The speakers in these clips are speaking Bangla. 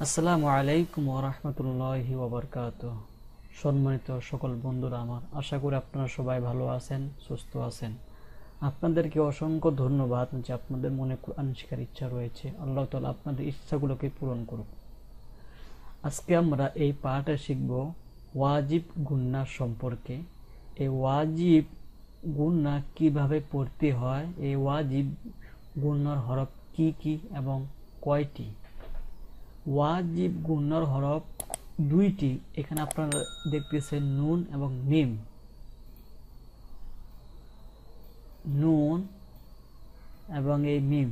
আসসালামু আলাইকুম ওয়া রাহমাতুল্লাহি ওয়া বারাকাতুহু। সম্মানিত সকল বন্ধুরা আমার, আশা করি আপনারা সবাই ভালো আছেন, সুস্থ আছেন। আপনাদেরকে অসংখ্য ধন্যবাদ যে আপনাদের মনে কোরআন শেখার ইচ্ছা রয়েছে। আল্লাহ তাআলা আপনাদের ইচ্ছাগুলোকে পূরণ করুক। আজকে আমরা এই পাঠে শিখব ওয়াজিব গুন্না সম্পর্কে। এই ওয়াজিব গুন্না কিভাবে পড়তে হয়, এই ওয়াজিব গুন্নার হরফ কি কি এবং কয়টি। ওয়াজিব গুন্নার হরফ দুইটি। এখানে আপনারা দেখতেছেন নুন এবং মিম। নুন এবং এই মিম,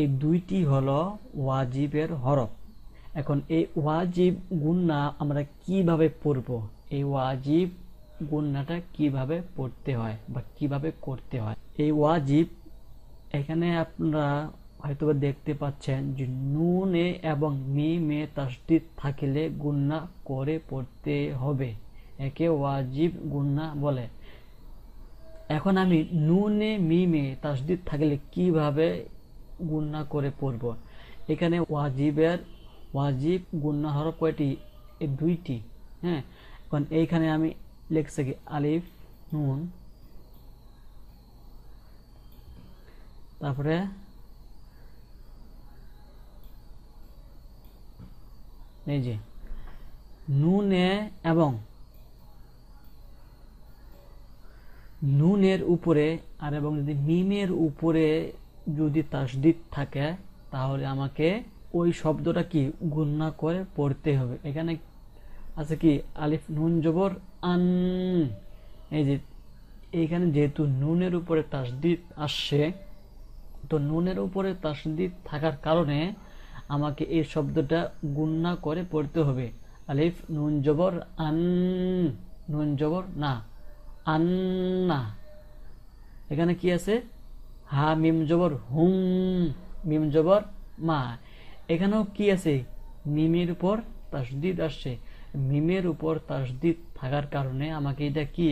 এই দুইটি হলো ওয়াজিবের হরফ। এখন এই ওয়াজিব গুন্না আমরা কিভাবে পড়ব, এই ওয়াজিব গুন্নাটা কিভাবে পড়তে হয় বা কিভাবে করতে হয়। এই ওয়াজিব এখানে আপনারা হয়তো দেখতে পাচ্ছেন যে নুনে এবং মিমে তাসদিদ থাকলে গুন্না করে পড়তে হবে, একে ওয়াজিব গুন্না বলে। এখন আমি নুনে মিমে তাসদিদ থাকলে কিভাবে গুন্না করে পড়ব। এখানে ওয়াজিব গুন্না হরফ কয়টি? এই দুইটি। হ্যাঁ, এখন এইখানে আমি লিখছি কি আলিফ নুন, তারপরে এই যে নুনে এবং নুনের উপরে আর এবং যদি মিমের উপরে যদি তাসদিদ থাকে তাহলে আমাকে ওই শব্দটা কি গুন্না করে পড়তে হবে। এখানে আছে কি আলিফ নুন জবর আন। এই যে এইখানে যেহেতু নুনের উপরে তাসদিদ আসছে, তো নুনের উপরে তাসদিদ থাকার কারণে আমাকে এই শব্দটা গুন্না করে পড়তে হবে। আলিফ নুন জবর আন, নুন জবর না, আন্না। এখানে কি আছে? হা মিম জবর হুম, মিম জবর মা। এখানেও কি আছে? মিমের উপর তাসদিদ আসছে। মিমের উপর তাসদিদ থাকার কারণে আমাকে এটা কি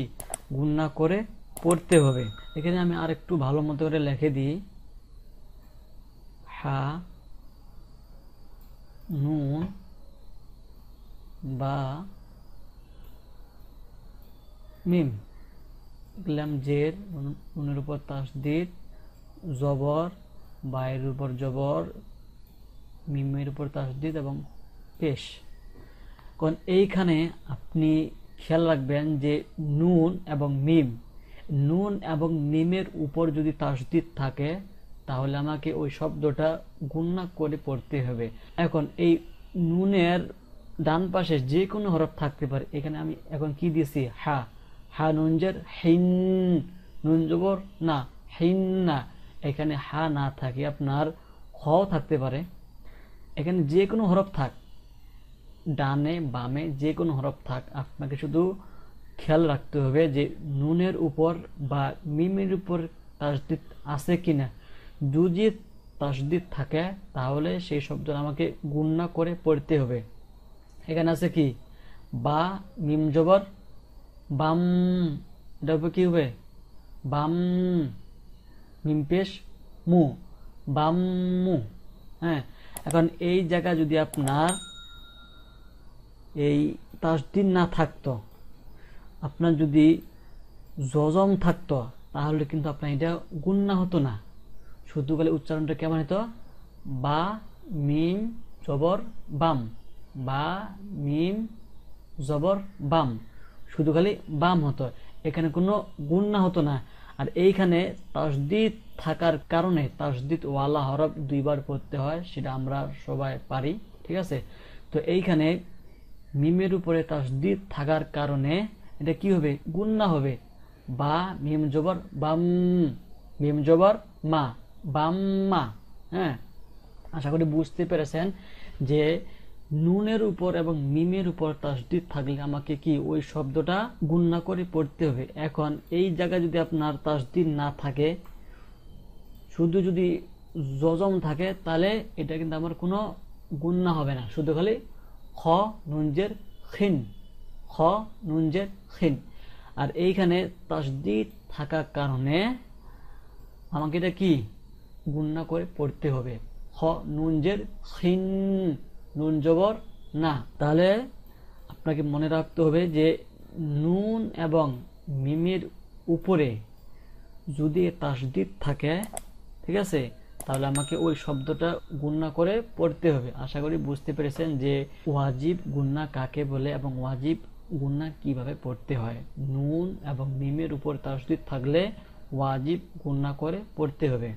গুন্না করে পড়তে হবে। এখানে আমি আর একটু ভালো মতো করে লিখে দিই। হা নুন বা মিম, লিখলাম জের, নুনের উপর তাসদিদ, জবর, বায়ের উপর জবর, মিমের উপর তাসদিদ এবং পেশ। কারণ এইখানে আপনি খেয়াল রাখবেন যে নুন এবং মিম, নুন এবং মিমের উপর যদি তাসদিদ থাকে তাহলে আমাকে ওই শব্দটা গুন্না করে পড়তে হবে। এখন এই নুনের ডান পাশে যে কোনো হরফ থাকতে পারে। এখানে আমি এখন কি দিয়েছি? হা, হা নুনজের হিন, নুন জবর না, হিন না। এখানে হা না থাকে আপনার খ থাকতে পারে। এখানে যে কোনো হরফ থাক, ডানে বামে যে কোনো হরফ থাক, আপনাকে শুধু খেয়াল রাখতে হবে যে নুনের উপর বা মিমের উপর তাসদিদ আছে কিনা। যদি তাসদিদ থাকে তাহলে সেই শব্দ আমাকে গুন্না করে পড়তে হবে। এখানে আছে কি বা মিম জবর বাম, এটা উপর কি হবে? বাম, মিম পেশ মু, বাম্মু। হ্যাঁ, এখন এই জায়গা যদি আপনার এই তাসদিদ না থাকতো, আপনার যদি জজম থাকতো তাহলে কিন্তু আপনার এটা গুন্না হতো না। শুধু বলে উচ্চারণটা কেমন হতো? বা মিম জবর বাম, বা মিম জবর বাম, শুধু খালি বাম হতো, এখানে কোনো গুন্না হতো না। আর এইখানে তাসদিদ থাকার কারণে তাসদিদ ওয়ালা হরফ দুইবার পড়তে হয়, সেটা আমরা সবাই পারি, ঠিক আছে। তো এইখানে মিমের উপরে তাসদিদ থাকার কারণে এটা কি হবে? গুন্না হবে। বা মিম জবর বাম, মিম জবর মা, বাম্মা। হ্যাঁ, আশা করি বুঝতে পেরেছেন যে নুনের উপর এবং মিমের উপর তাসদিদ থাকলে আমাকে কি ওই শব্দটা গুন্না করে পড়তে হবে। এখন এই জায়গায় যদি আপনার তাসদিদ না থাকে, শুধু যদি জজম থাকে, তাহলে এটা কিন্তু আমার কোনো গুন্না হবে না, শুধু খালি খ নুনজের খিন, খ নুনজের খিন। আর এইখানে তাসদিদ থাকার কারণে আমাকে এটা কি গুন্না করে পড়তে হবে। খ নুন জের খিন, নুন জবর না। তাহলে আপনাকে মনে রাখতে হবে যে নুন এবং মিমের উপরে যদি তাসদিদ থাকে, ঠিক আছে, তাহলে আমাকে ওই শব্দটা গুণনা করে পড়তে হবে। আশা করি বুঝতে পেরেছেন যে ওয়াজিব গুণনা কাকে বলে এবং ওয়াজিব গুণনা কিভাবে পড়তে হয়। নুন এবং মিমের উপর তাসদিদ থাকলে ওয়াজিব গুণনা করে পড়তে হবে।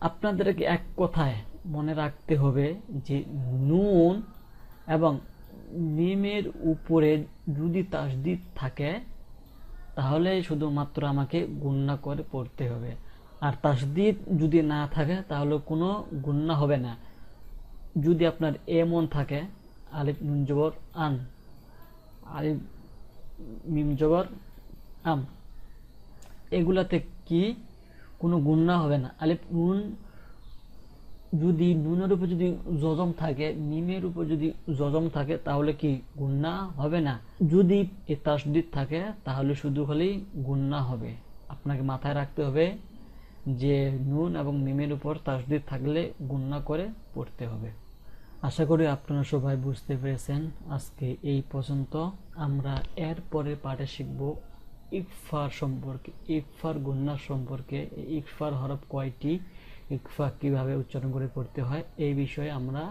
আপনাদেরকে এক কথায় মনে রাখতে হবে যে নুন এবং মিমের উপরে যদি তাসদিদ থাকে তাহলে শুধুমাত্র আমাকে গুণনা করে পড়তে হবে। আর তাসদিদ যদি না থাকে তাহলে কোনো গুণনা হবে না। যদি আপনার এমন থাকে আলিফ নুন জবর আন, আলিফ মিম জবর আম, এগুলাতে কি কোনো গুণনা হবে না। আলিফ নুন যদি নুনের উপর যদি জজম থাকে, মিমের উপর যদি জজম থাকে তাহলে কি গুণনা হবে না। যদি এ তাসদিদ থাকে তাহলে শুধু খালি গুণনা হবে। আপনাকে মাথায় রাখতে হবে যে নুন এবং মিমের উপর তাসদিদ থাকলে গুণনা করে পড়তে হবে। আশা করি আপনারা সবাই বুঝতে পেরেছেন। আজকে এই পর্যন্ত। আমরা এর পরের পাঠে শিখব ইকফার সম্পর্কে, ইকফার গুণনা সম্পর্কে। ইকফার হরফ কয়টি, ইকফা কিভাবে উচ্চারণ করে পড়তে হয়, এই বিষয়ে আমরা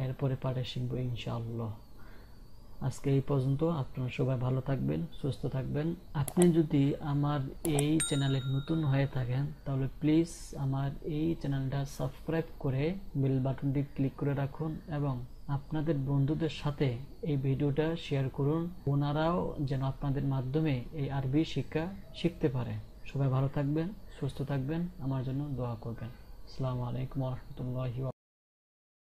এরপরে পাঠে শিখব ইনশাআল্লাহ। আজকে এই পর্যন্ত। আপনারা সবাই ভালো থাকবেন, সুস্থ থাকবেন। আপনি যদি আমার এই চ্যানেলে নতুন হয়ে থাকেন তাহলে প্লিজ আমার এই চ্যানেলটা সাবস্ক্রাইব করে বেল বাটনটি ক্লিক করে রাখুন এবং আপনাদের বন্ধুদের সাথে এই ভিডিওটা শেয়ার করুন, ওনারাও যেন আপনাদের মাধ্যমে এই আরবি শিক্ষা শিখতে পারে। সবাই ভালো থাকবেন, সুস্থ থাকবেন, আমার জন্য দোয়া করবেন। আসসালামু আলাইকুম ওয়া রাহমাতুল্লাহি